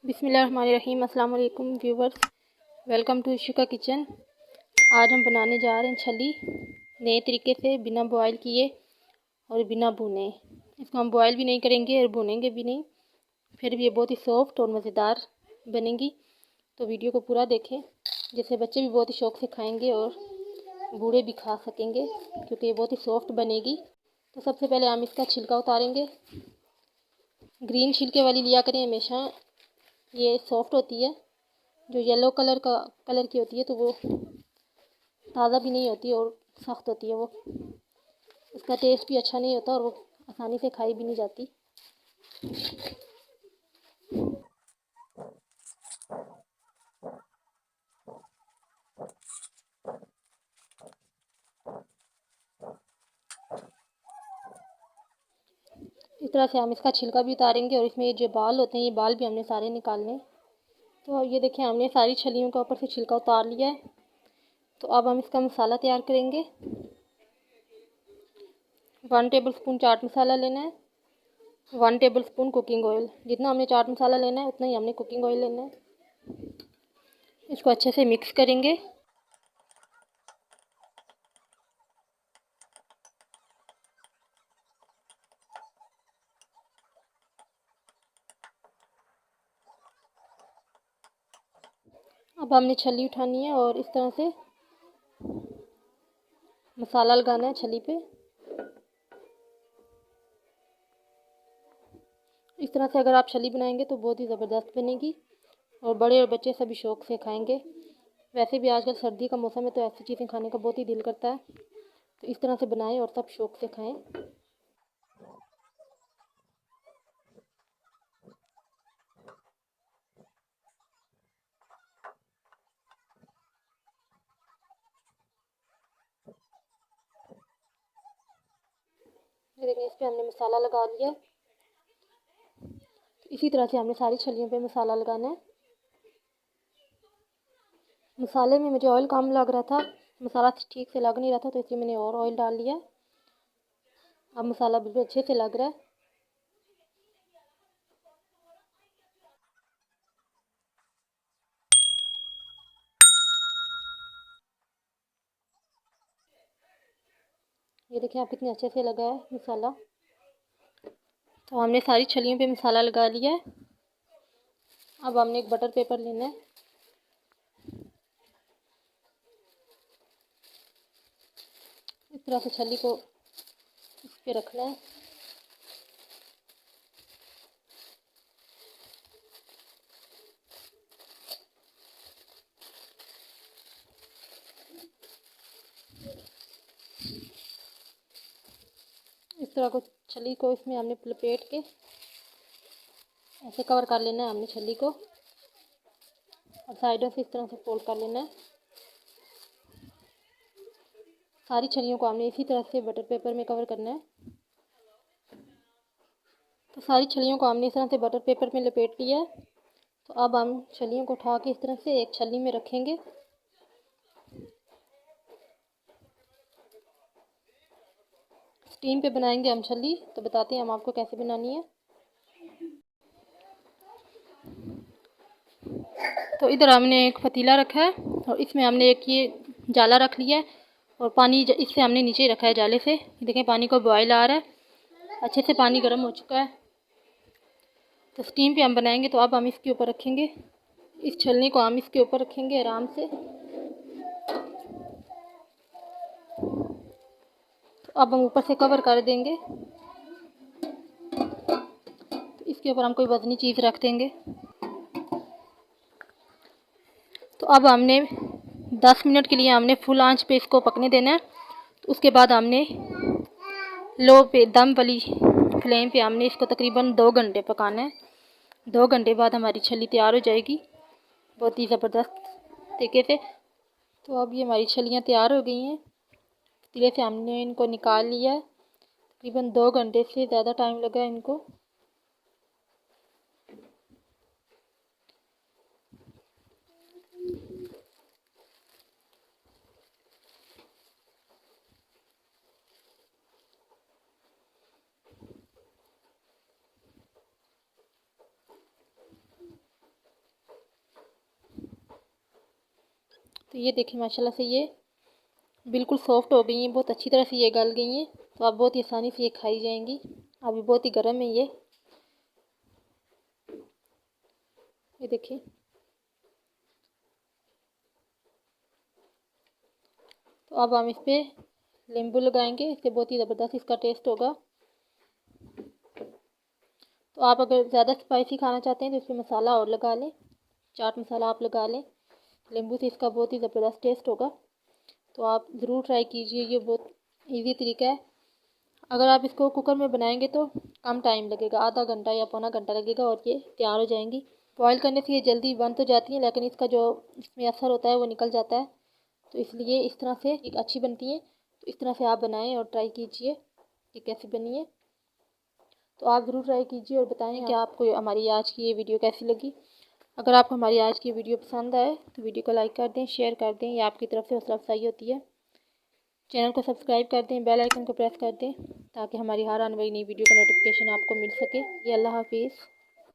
बिस्मिल्लाहिर्रहमानिर्रहीम। अस्सलाम वालेकुम व्यूवर्स, वेलकम टू इशू का किचन। आज हम बनाने जा रहे हैं छली नए तरीके से, बिना बॉयल किए और बिना भुने। इसको हम बॉयल भी नहीं करेंगे और भुनेंगे भी नहीं, फिर भी ये बहुत ही सॉफ्ट और मज़ेदार बनेगी। तो वीडियो को पूरा देखें, जिससे बच्चे भी बहुत ही शौक़ से खाएंगे और बूढ़े भी खा सकेंगे, क्योंकि ये बहुत ही सॉफ्ट बनेगी। तो सबसे पहले हम इसका छिलका उतारेंगे। ग्रीन छिलके वाली लिया करें हमेशा, ये सॉफ्ट होती है। जो येलो कलर की होती है तो वो ताज़ा भी नहीं होती और सख्त होती है, वो उसका टेस्ट भी अच्छा नहीं होता और वो आसानी से खाई भी नहीं जाती। इस तरह से हम इसका छिलका भी उतारेंगे और इसमें ये जो बाल होते हैं, ये बाल भी हमने सारे निकालने। तो ये देखिए, हमने सारी छलियों का ऊपर से छिलका उतार लिया है। तो अब हम इसका मसाला तैयार करेंगे। 1 टेबल स्पून चाट मसाला लेना है, 1 टेबल स्पून कुकिंग ऑयल। जितना हमने चाट मसाला लेना है उतना ही हमने कुकिंग ऑयल लेना है। इसको अच्छे से मिक्स करेंगे। अब हमने छली उठानी है और इस तरह से मसाला लगाना है छली पे। इस तरह से अगर आप छली बनाएंगे तो बहुत ही ज़बरदस्त बनेगी और बड़े और बच्चे सभी शौक़ से खाएंगे। वैसे भी आजकल सर्दी का मौसम है तो ऐसी चीज़ें खाने का बहुत ही दिल करता है। तो इस तरह से बनाएं और सब शौक़ से खाएं। देखिए, इस पर हमने मसाला लगा लिया। इसी तरह से हमने सारी छलियों पे मसाला लगाना है। मसाले में मुझे ऑयल कम लग रहा था, मसाला ठीक से लग नहीं रहा था, तो इसलिए मैंने और ऑयल डाल लिया। अब मसाला बिल्कुल अच्छे से लग रहा है। ये देखिए, आप कितने अच्छे से लगा है मसाला। तो हमने सारी छलियों पे मसाला लगा लिया है। अब हमने एक बटर पेपर लेना है। इस तरह से छली को इस पे रखना है। इस तरह को छली को इसमें हमने लपेट के ऐसे कवर कर लेना है हमने छली को, और साइडों से इस तरह से फोल्ड कर लेना है। सारी छलियों को हमने इसी तरह से बटर पेपर में कवर करना है। तो सारी छलियों को हमने इस तरह से बटर पेपर में लपेट लिया है। तो अब हम छलियों को उठा के इस तरह से एक छली में रखेंगे। स्टीम पे बनाएंगे हम छली, तो बताते हैं हम आपको कैसे बनानी है। तो इधर हमने एक पतीला रखा है और इसमें हमने एक ये जाला रख लिया है और पानी इससे हमने नीचे रखा है जाले से। देखें, पानी को बॉयल आ रहा है, अच्छे से पानी गर्म हो चुका है। तो स्टीम पे हम बनाएंगे। तो अब हम इसके ऊपर रखेंगे, इस छलनी को हम इसके ऊपर रखेंगे आराम से। तो अब हम ऊपर से कवर कर देंगे। तो इसके ऊपर हम कोई वजनी चीज़ रख देंगे। तो अब हमने 10 मिनट के लिए हमने फुल आंच पे इसको पकने देना है। तो उसके बाद हमने लो पे दम वाली फ्लेम पे हमने इसको तकरीबन 2 घंटे पकाना है। 2 घंटे बाद हमारी छली तैयार हो जाएगी बहुत ही ज़बरदस्त तरीके से। तो अब ये हमारी छलियाँ तैयार हो गई हैं। पतीले से हमने इनको निकाल लिया है। तकरीबन 2 घंटे से ज़्यादा टाइम लगा इनको। तो ये देखिए माशाल्लाह से ये बिल्कुल सॉफ्ट हो गई हैं, बहुत अच्छी तरह से ये गल गई हैं। तो आप बहुत ही आसानी से ये खाई जाएंगी। अभी बहुत ही गर्म है ये देखिए। तो अब हम इस पर नींबू लगाएंगे, इससे बहुत ही ज़बरदस्त इसका टेस्ट होगा। तो आप अगर ज़्यादा स्पाइसी खाना चाहते हैं तो इसमें मसाला और लगा लें, चाट मसाला आप लगा लें। नींबू से इसका बहुत ही ज़बरदस्त टेस्ट होगा। तो आप ज़रूर ट्राई कीजिए, ये बहुत इजी तरीका है। अगर आप इसको कुकर में बनाएंगे तो कम टाइम लगेगा, आधा घंटा या पौना घंटा लगेगा और ये तैयार हो जाएंगी। बॉईल करने से ये जल्दी बन तो जाती हैं, लेकिन इसका जो इसमें असर होता है वो निकल जाता है। तो इसलिए इस तरह से एक अच्छी बनती है। तो इस तरह से आप बनाएं और ट्राई कीजिए कि कैसी बनी है। तो आप ज़रूर ट्राई कीजिए और बताएं कि आपको हमारी आज की ये वीडियो कैसी लगी। अगर आपको हमारी आज की वीडियो पसंद आए तो वीडियो को लाइक कर दें, शेयर कर दें, ये आपकी तरफ से हौसला अफजाई होती है। चैनल को सब्सक्राइब कर दें, बेल आइकन को प्रेस कर दें ताकि हमारी हर आने वाली नई वीडियो का नोटिफिकेशन आपको मिल सके। ये अल्लाह हाफिज़।